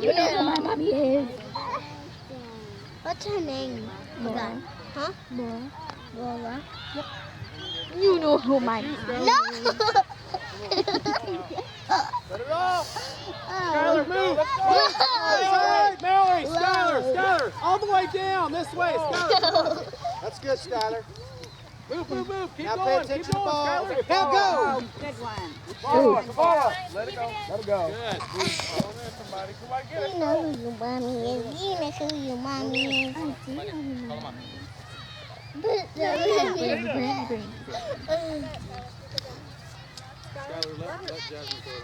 You know who my mommy is. What's her name? Laura. Huh? Laura. Laura. Yep. You know who my mommy is. No! Let it off! Skylar, move! Let's go! Mallory! Skylar! All the way down! This way, Skylar! That's good, Skylar. Move! Keep now going! pay attention to the ball. Skylar! Now go! Good one. Kabala! Let it go. Good. Come on, somebody. Come on, get it. You know who your mommy is. You know who your mommy is. Skylar, let Jasmine go in.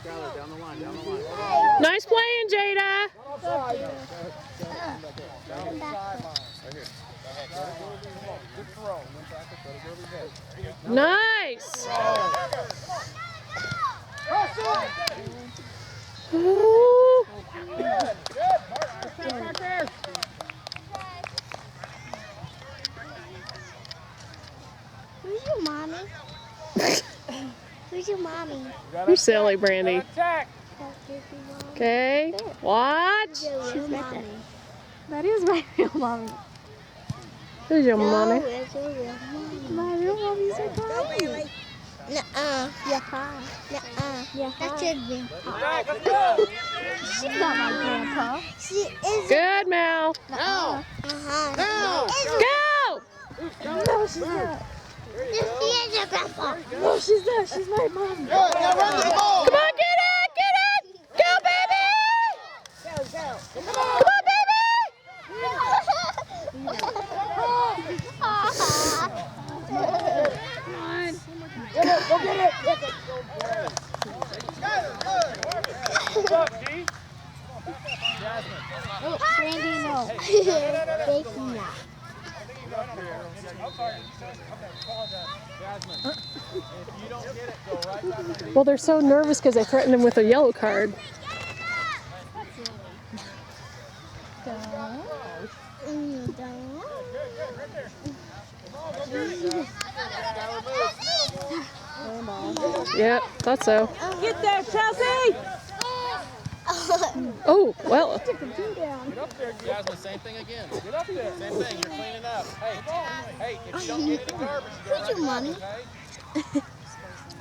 Skylar, down the line. Nice playing, Jada. Down the sideline. Right here. Good throw. Nice. Ooh. Good. Firecrackers. Who's your mommy? Who's your mommy? You're silly, Brandy. Attack. Okay, watch. She's mommy. That is my real mommy. Who's your No, mommy? it's your real mommy. My real mommy's so tiny. Nuh-uh. Yeah, hi. Nuh-uh. Yeah, That's hi. your grandpa. Attack. Let's go. She's not my grandpa. She is. Good, Mal. Now. Uh-huh. Now. Go. No, she's not. She is your grandpa. No, she's not. She's my mom. Good, now run with the ball. Come on, get it. Go, baby. Come on, baby. Go get it. What's up, G? Oh, Brandy, no. Baking now. Jasmine, if you don't get it, go right back on the Well, they're so nervous because I threatened him with a yellow card. Yep, thought so. Get there, Chelsea! Oh, well. Get up there, Jasmine. Same thing again. Get up there. Same thing. You're cleaning up. Hey, if you don't get any garbage, you Who's your mommy?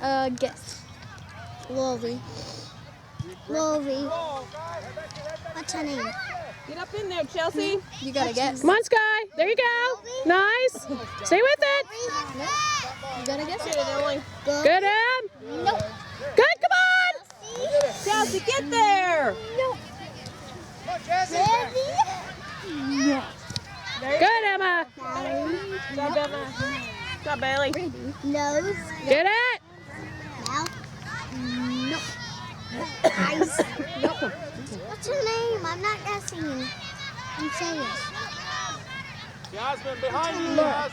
okay? Guess. Lori. Lori. What's her name? Get up in there, Chelsea. You gotta guess. Come on, Sky. There you go. Nice. Stay with it. You gotta guess. Get it, Emily. Good, Em. Nope. Good, come on. Chelsea, get there! Ready? Good, Emma. Stop, Emma. Stop, Bailey. Nose. Get it. Mouth. Nope. Eyes. Nope. What's her name? I'm not guessing. I'm saying it. Jasmine, behind you, Jazz.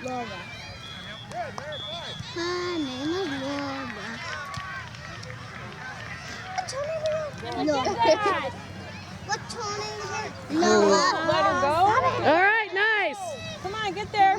Laura. Her name is Laura. What's her name again? Laura. What's her name again? Laura. Let her go. All right, nice. Come on, get there.